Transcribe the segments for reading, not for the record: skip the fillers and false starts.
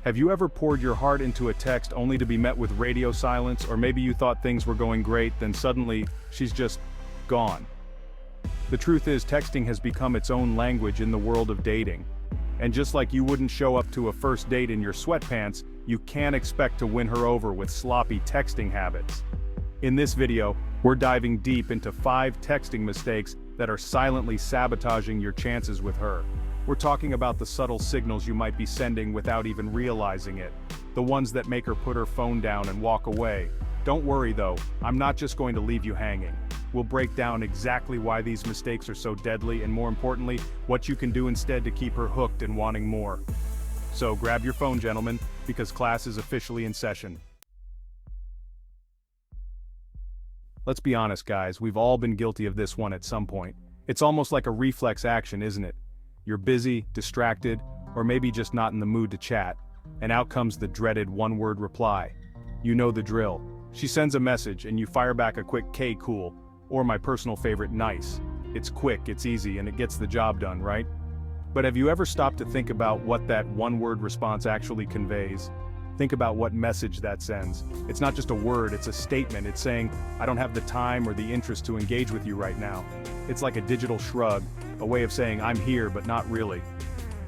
Have you ever poured your heart into a text only to be met with radio silence, or maybe you thought things were going great, then suddenly, she's just gone? The truth is, texting has become its own language in the world of dating. And just like you wouldn't show up to a first date in your sweatpants, you can't expect to win her over with sloppy texting habits. In this video, we're diving deep into 5 texting mistakes that are silently sabotaging your chances with her. We're talking about the subtle signals you might be sending without even realizing it. The ones that make her put her phone down and walk away. Don't worry though, I'm not just going to leave you hanging. We'll break down exactly why these mistakes are so deadly and, more importantly, what you can do instead to keep her hooked and wanting more. So grab your phone, gentlemen, because class is officially in session. Let's be honest, guys, we've all been guilty of this one at some point. It's almost like a reflex action, isn't it? You're busy, distracted, or maybe just not in the mood to chat, and out comes the dreaded one-word reply. You know the drill. She sends a message and you fire back a quick "K cool," or my personal favorite, "nice." It's quick, it's easy, and it gets the job done, right? But have you ever stopped to think about what that one-word response actually conveys? Think about what message that sends. It's not just a word, it's a statement. It's saying, I don't have the time or the interest to engage with you right now. It's like a digital shrug, a way of saying I'm here but not really.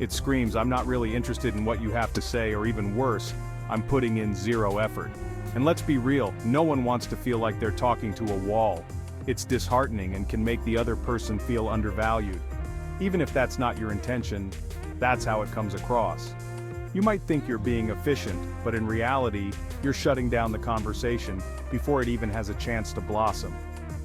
It screams, I'm not really interested in what you have to say, or even worse, I'm putting in zero effort. And let's be real, no one wants to feel like they're talking to a wall. It's disheartening and can make the other person feel undervalued. Even if that's not your intention, that's how it comes across. You might think you're being efficient, but in reality, you're shutting down the conversation before it even has a chance to blossom.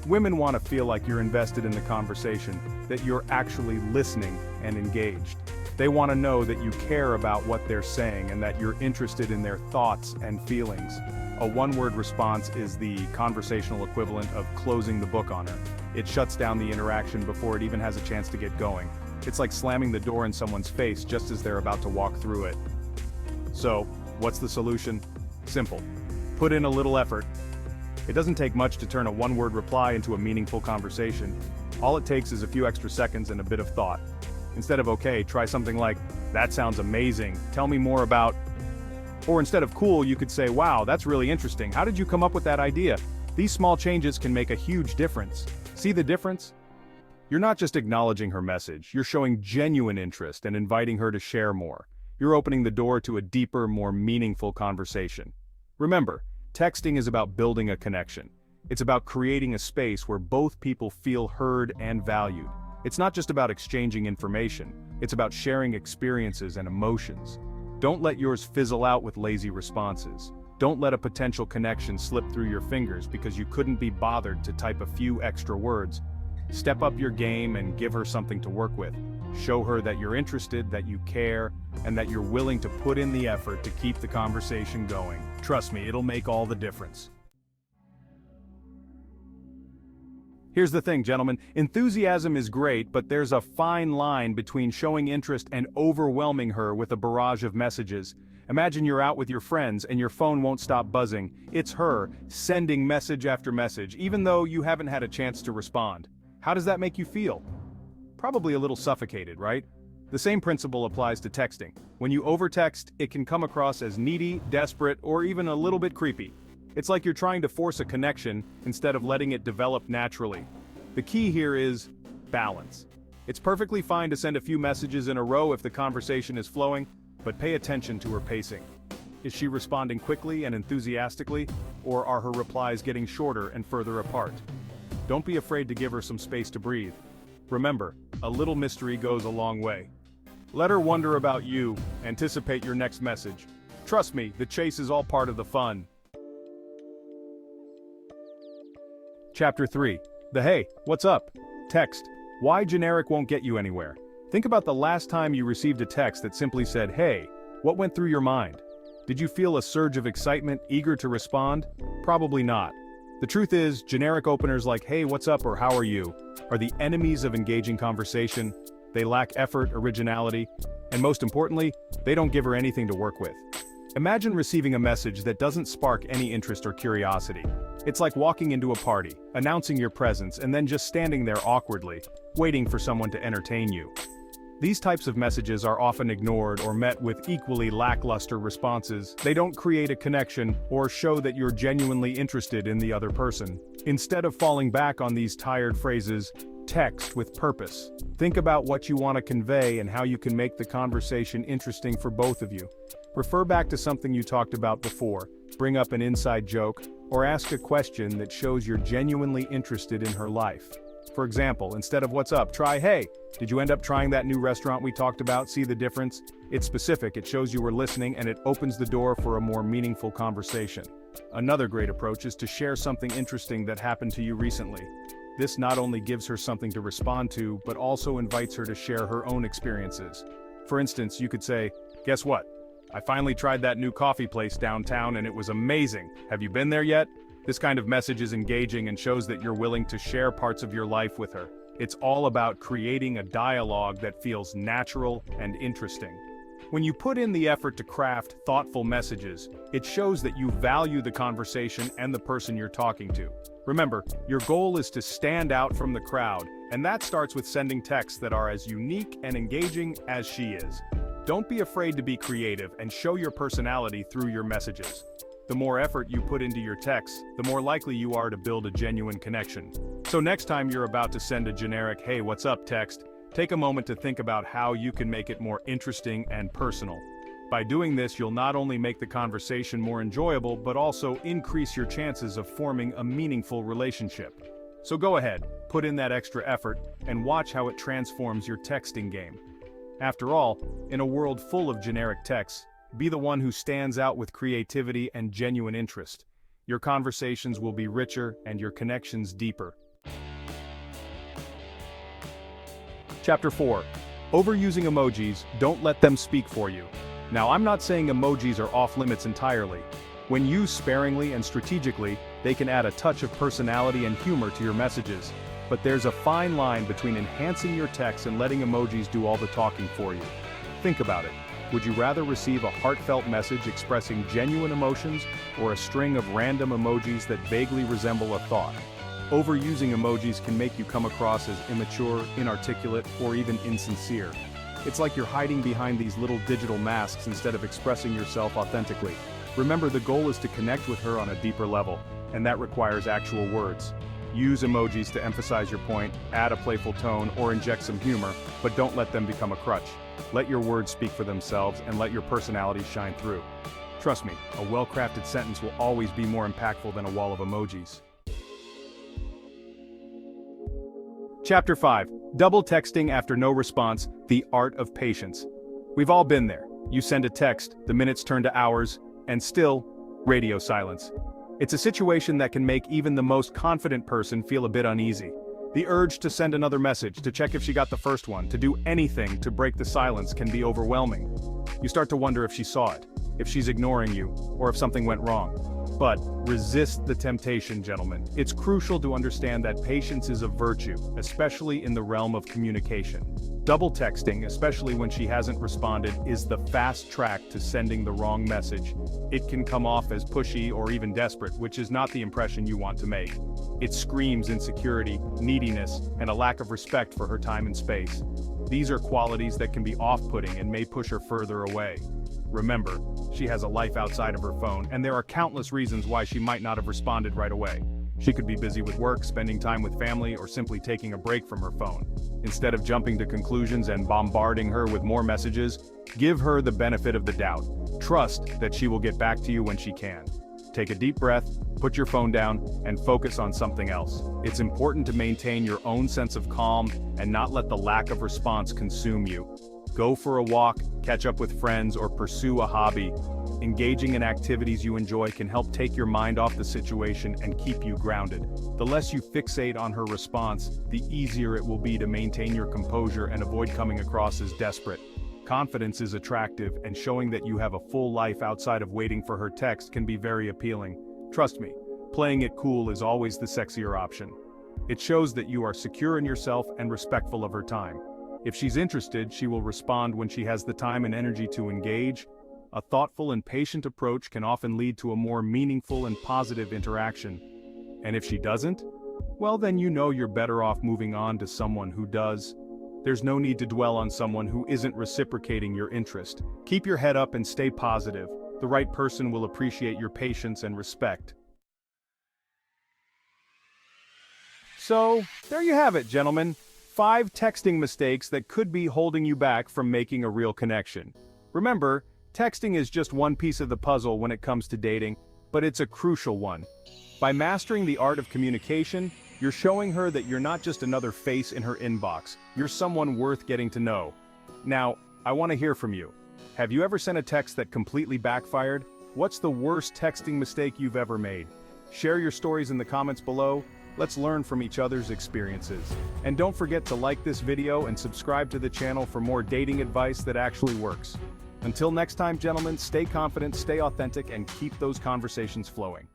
Women want to feel like you're invested in the conversation, that you're actually listening and engaged. They want to know that you care about what they're saying and that you're interested in their thoughts and feelings. A one-word response is the conversational equivalent of closing the book on her. It shuts down the interaction before it even has a chance to get going. It's like slamming the door in someone's face just as they're about to walk through it. So, what's the solution? Simple. Put in a little effort. It doesn't take much to turn a one-word reply into a meaningful conversation. All it takes is a few extra seconds and a bit of thought. Instead of "okay," try something like, "That sounds amazing, tell me more about..." Or instead of "cool," you could say, "Wow, that's really interesting, how did you come up with that idea?" These small changes can make a huge difference. See the difference? You're not just acknowledging her message, you're showing genuine interest and inviting her to share more. You're opening the door to a deeper, more meaningful conversation. Remember, texting is about building a connection. It's about creating a space where both people feel heard and valued. It's not just about exchanging information, it's about sharing experiences and emotions. Don't let yours fizzle out with lazy responses. Don't let a potential connection slip through your fingers because you couldn't be bothered to type a few extra words. Step up your game and give her something to work with. Show her that you're interested, that you care, and that you're willing to put in the effort to keep the conversation going. Trust me, it'll make all the difference. Here's the thing, gentlemen, enthusiasm is great, but there's a fine line between showing interest and overwhelming her with a barrage of messages. Imagine you're out with your friends and your phone won't stop buzzing. It's her, sending message after message, even though you haven't had a chance to respond. How does that make you feel? Probably a little suffocated, right? The same principle applies to texting. When you overtext, it can come across as needy, desperate, or even a little bit creepy. It's like you're trying to force a connection instead of letting it develop naturally. The key here is balance. It's perfectly fine to send a few messages in a row if the conversation is flowing, but pay attention to her pacing. Is she responding quickly and enthusiastically, or are her replies getting shorter and further apart? Don't be afraid to give her some space to breathe. Remember, a little mystery goes a long way. Let her wonder about you, anticipate your next message. Trust me, the chase is all part of the fun. Chapter 3. The "Hey, what's up?" text. Why generic won't get you anywhere. Think about the last time you received a text that simply said, "Hey," what went through your mind? Did you feel a surge of excitement, eager to respond? Probably not. The truth is, generic openers like "Hey, what's up?" or "How are you?" are the enemies of engaging conversation. They lack effort, originality, and most importantly, they don't give her anything to work with. Imagine receiving a message that doesn't spark any interest or curiosity. It's like walking into a party, announcing your presence, and then just standing there awkwardly, waiting for someone to entertain you. These types of messages are often ignored or met with equally lackluster responses. They don't create a connection or show that you're genuinely interested in the other person. Instead of falling back on these tired phrases, text with purpose. Think about what you want to convey and how you can make the conversation interesting for both of you. Refer back to something you talked about before, bring up an inside joke, or ask a question that shows you're genuinely interested in her life. For example, instead of "What's up?" try "Hey, did you end up trying that new restaurant we talked about? See the difference?" It's specific, it shows you were listening, and it opens the door for a more meaningful conversation. Another great approach is to share something interesting that happened to you recently. This not only gives her something to respond to, but also invites her to share her own experiences. For instance, you could say, "Guess what? I finally tried that new coffee place downtown and it was amazing. Have you been there yet?" This kind of message is engaging and shows that you're willing to share parts of your life with her. It's all about creating a dialogue that feels natural and interesting. When you put in the effort to craft thoughtful messages, it shows that you value the conversation and the person you're talking to. Remember, your goal is to stand out from the crowd, and that starts with sending texts that are as unique and engaging as she is. Don't be afraid to be creative and show your personality through your messages. The more effort you put into your texts, the more likely you are to build a genuine connection. So next time you're about to send a generic "Hey, what's up?" text, take a moment to think about how you can make it more interesting and personal. By doing this, you'll not only make the conversation more enjoyable, but also increase your chances of forming a meaningful relationship. So go ahead, put in that extra effort, and watch how it transforms your texting game. After all, in a world full of generic texts, be the one who stands out with creativity and genuine interest. Your conversations will be richer and your connections deeper. Chapter 4. Overusing emojis, don't let them speak for you. Now, I'm not saying emojis are off limits entirely. When used sparingly and strategically, they can add a touch of personality and humor to your messages. But there's a fine line between enhancing your text and letting emojis do all the talking for you. Think about it. Would you rather receive a heartfelt message expressing genuine emotions, or a string of random emojis that vaguely resemble a thought? Overusing emojis can make you come across as immature, inarticulate, or even insincere. It's like you're hiding behind these little digital masks instead of expressing yourself authentically. Remember, the goal is to connect with her on a deeper level, and that requires actual words. Use emojis to emphasize your point, add a playful tone, or inject some humor, but don't let them become a crutch. Let your words speak for themselves and let your personality shine through. Trust me, a well-crafted sentence will always be more impactful than a wall of emojis. Chapter 5. Double texting after no response, the art of patience. We've all been there. You send a text, the minutes turn to hours, and still, radio silence. It's a situation that can make even the most confident person feel a bit uneasy. The urge to send another message, to check if she got the first one, to do anything to break the silence can be overwhelming. You start to wonder if she saw it, if she's ignoring you, or if something went wrong. But resist the temptation, gentlemen. It's crucial to understand that patience is a virtue, especially in the realm of communication. Double texting, especially when she hasn't responded, is the fast track to sending the wrong message. It can come off as pushy or even desperate, which is not the impression you want to make. It screams insecurity, neediness, and a lack of respect for her time and space. These are qualities that can be off-putting and may push her further away. Remember, she has a life outside of her phone, and there are countless reasons why she might not have responded right away. She could be busy with work, spending time with family, or simply taking a break from her phone. Instead of jumping to conclusions and bombarding her with more messages, give her the benefit of the doubt. Trust that she will get back to you when she can. Take a deep breath, put your phone down, and focus on something else. It's important to maintain your own sense of calm and not let the lack of response consume you. Go for a walk, catch up with friends, or pursue a hobby. Engaging in activities you enjoy can help take your mind off the situation and keep you grounded. The less you fixate on her response, the easier it will be to maintain your composure and avoid coming across as desperate. Confidence is attractive, and showing that you have a full life outside of waiting for her text can be very appealing. Trust me, playing it cool is always the sexier option. It shows that you are secure in yourself and respectful of her time. If she's interested, she will respond when she has the time and energy to engage. A thoughtful and patient approach can often lead to a more meaningful and positive interaction. And if she doesn't, well, then you know you're better off moving on to someone who does. There's no need to dwell on someone who isn't reciprocating your interest. Keep your head up and stay positive. The right person will appreciate your patience and respect. So, there you have it, gentlemen. 5 texting mistakes that could be holding you back from making a real connection. Remember, texting is just one piece of the puzzle when it comes to dating, but it's a crucial one. By mastering the art of communication, you're showing her that you're not just another face in her inbox, you're someone worth getting to know. Now, I want to hear from you. Have you ever sent a text that completely backfired? What's the worst texting mistake you've ever made? Share your stories in the comments below. Let's learn from each other's experiences. And don't forget to like this video and subscribe to the channel for more dating advice that actually works. Until next time, gentlemen, stay confident, stay authentic, and keep those conversations flowing.